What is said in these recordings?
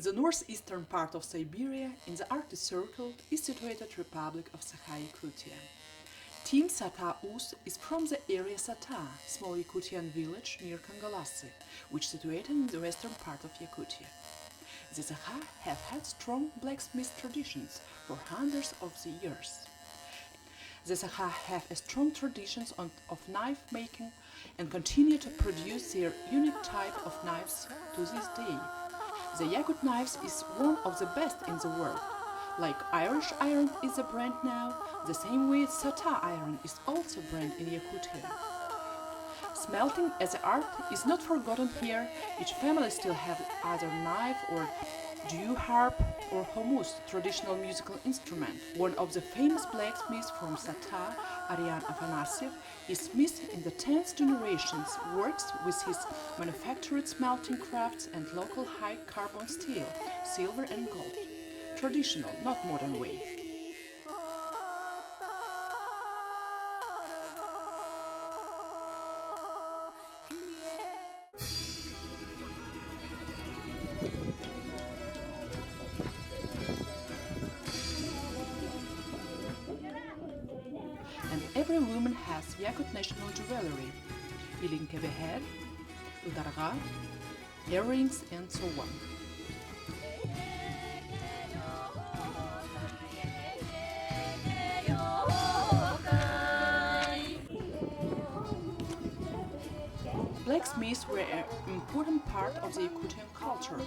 the northeastern part of Siberia, in the Arctic Circle, is situated Republic of Sakha-Yakutia. Team Sata-Us is from the area Sata, small Yakutian village near Khangalass, which is situated in the western part of Yakutia. The Sakha have had strong blacksmith traditions for hundreds of the years. The Sakha have a strong traditions of knife making and continue to produce their unique type of knives to this day. The Yakut knives is one of the best in the world. Like Irish iron is a brand now, the same way Sata iron is also a brand in Yakutia. Smelting as an art is not forgotten here. Each family still have either knife or dew harp or humus, traditional musical instrument. One of the famous blacksmiths from Sata, Arian Afanasyev, is smith in the 10th generations, works with his manufactured smelting crafts and local high carbon steel, silver and gold. Traditional, not modern way. And every woman has Yakut national jewelry, ilinka behead, udarga, earrings and so on. Blacksmiths were an important part of the Yakutian culture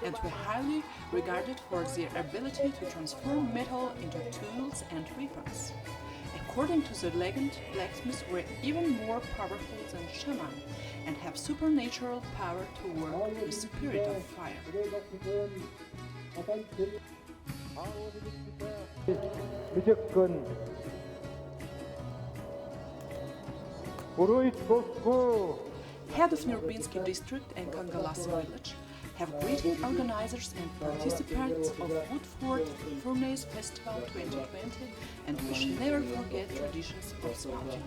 and were highly regarded for their ability to transform metal into tools and weapons. According to the legend, blacksmiths were even more powerful than shaman and have supernatural power to work with the spirit of fire. Head of Nurbinsky district and Khangalass village have greeting organizers and participants of Woodford Furnace Festival 2020, and we should never forget traditions of smelting.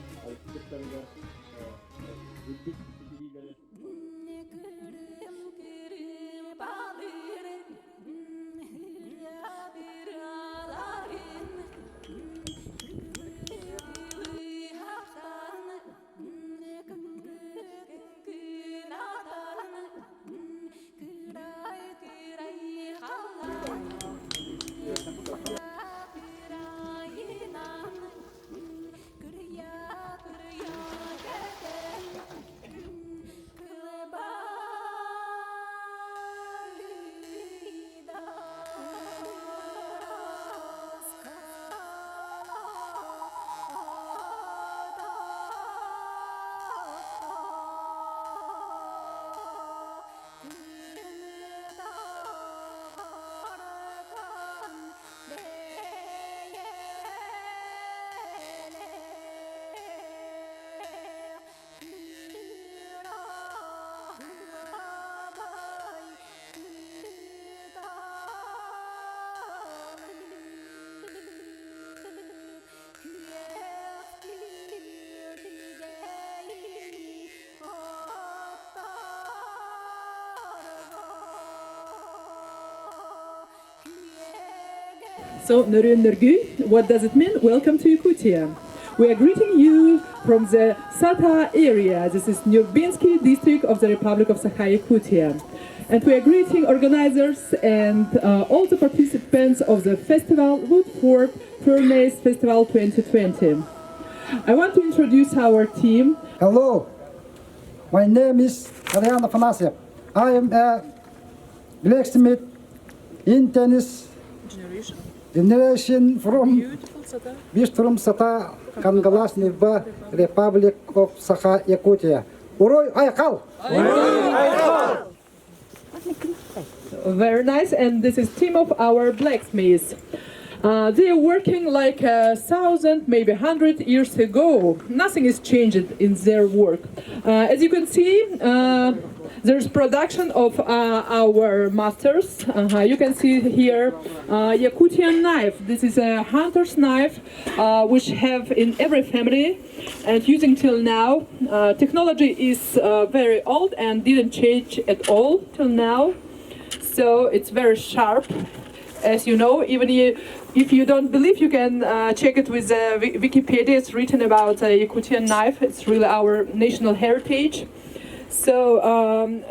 So, Nurgu, what does it mean? Welcome to Yakutia. We are greeting you from the Sata area. This is Nurbinsky district of the Republic of Sakha-Yakutia. And we are greeting organizers and all the participants of the festival Woodford Furnace Festival 2020. I want to introduce our team. Hello, my name is Arian Afanasyev. I am a blacksmith in tennis generation from Sata, Khangalass, nearby Republic of Sakha-Yakutia. Uroy Ayakal! Very nice, and this is team of our blacksmiths. They are working like 1,000, maybe 100 years ago. Nothing is changed in their work. As you can see, there's production of our masters. You can see here Yakutian knife. This is a hunter's knife, which have in every family and using till now. Technology is very old and didn't change at all till now. So it's very sharp, as you know. Even if you don't believe, you can check it with Wikipedia. It's written about a Yakutian knife. It's really our national heritage. So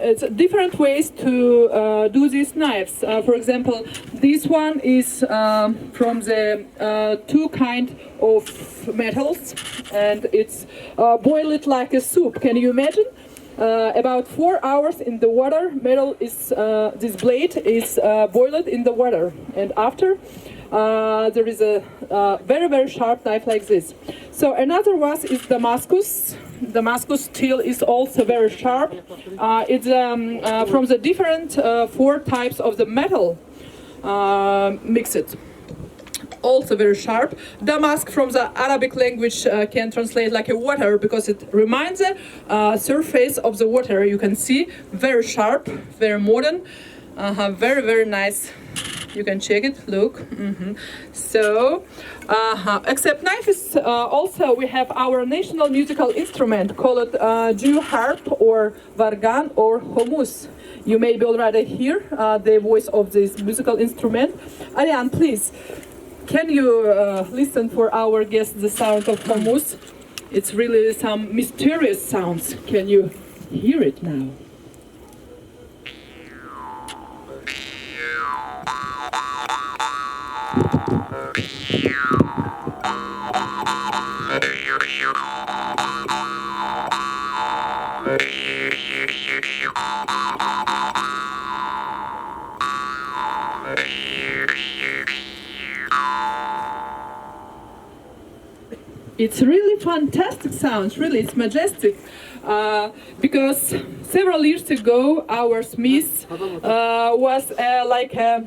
it's different ways to do these knives. For example, this one is from the two kind of metals, and it's boiled like a soup. Can you imagine? About 4 hours in the water. Metal is this blade is boiled in the water, and after there is a very sharp knife like this. So another one is Damascus. Damascus steel is also very sharp. It's from the different 4 types of the metal mixed. Also very sharp. Damask from the Arabic language can translate like a water because it reminds the surface of the water. You can see very sharp, very modern, very nice. You can check it. Look. So, except knife is also we have our national musical instrument called Jew harp or vargan or humus. You may be already hear the voice of this musical instrument. Ariane, please. Can you listen for our guests the sound of humus? It's really some mysterious sounds. Can you hear it now? It's really fantastic sounds, really, it's majestic. Because several years ago, our smith was like a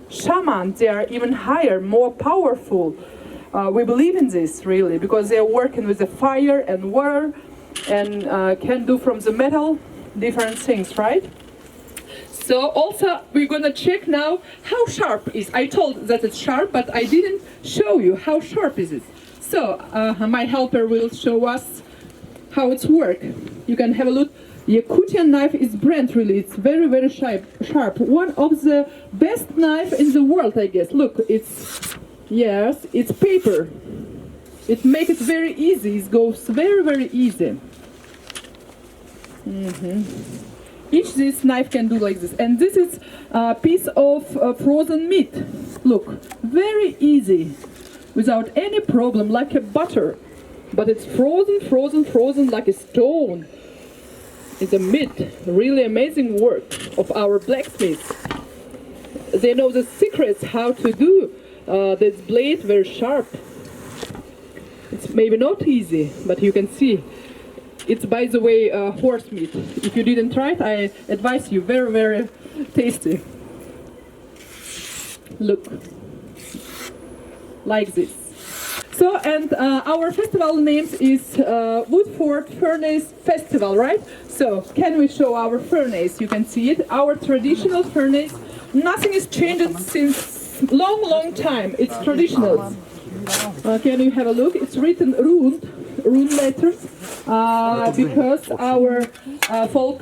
shaman. They are even higher, more powerful. We believe in this, really, because they are working with the fire and water and can do from the metal different things, right? So also, we're gonna check now how sharp is. I told that it's sharp, but I didn't show you how sharp is it. So, my helper will show us how it's work. You can have a look. Yakutian knife is brand, really. It's very sharp. One of the best knife in the world, I guess. Look, it's paper. It makes it very easy. It goes very easy. Each this knife can do like this. And this is a piece of frozen meat. Look, very easy. Without any problem, like a butter. But it's frozen like a stone. It's a meat. Really amazing work of our blacksmiths. They know the secrets how to do this blade very sharp. It's maybe not easy, but you can see. It's, by the way, horse meat. If you didn't try it, I advise you. Very tasty. Look. Like this. So, and our festival name is Woodford Furnace Festival, right? So, can we show our furnace? You can see it, our traditional furnace. Nothing is changed since long time. It's traditional. Can you have a look? It's written rune letters, because our folk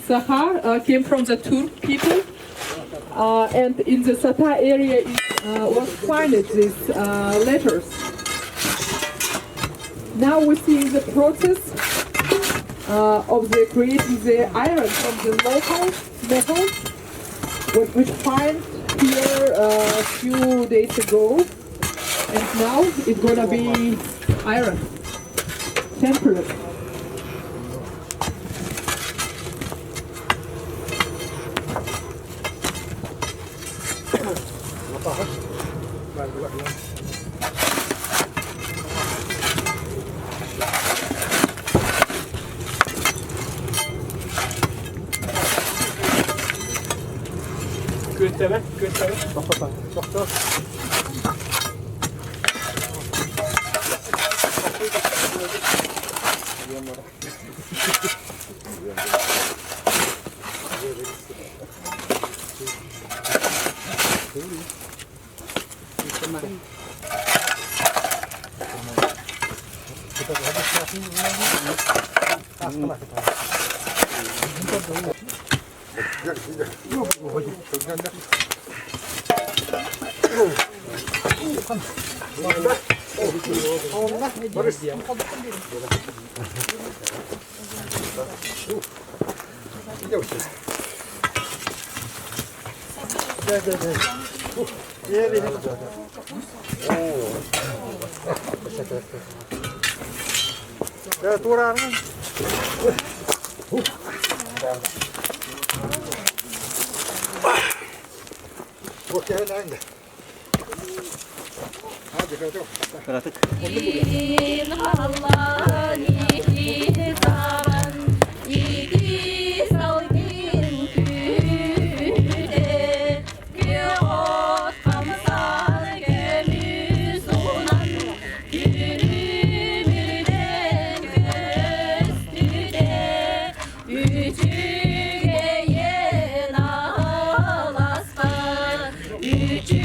Saha came from the Turk people. And in the Sata area was found these letters. Now we're seeing the process of the creating the iron from the local metal, which find here a few days ago, and now it's gonna be iron, tempered. Üçüge yenalaspa, üçü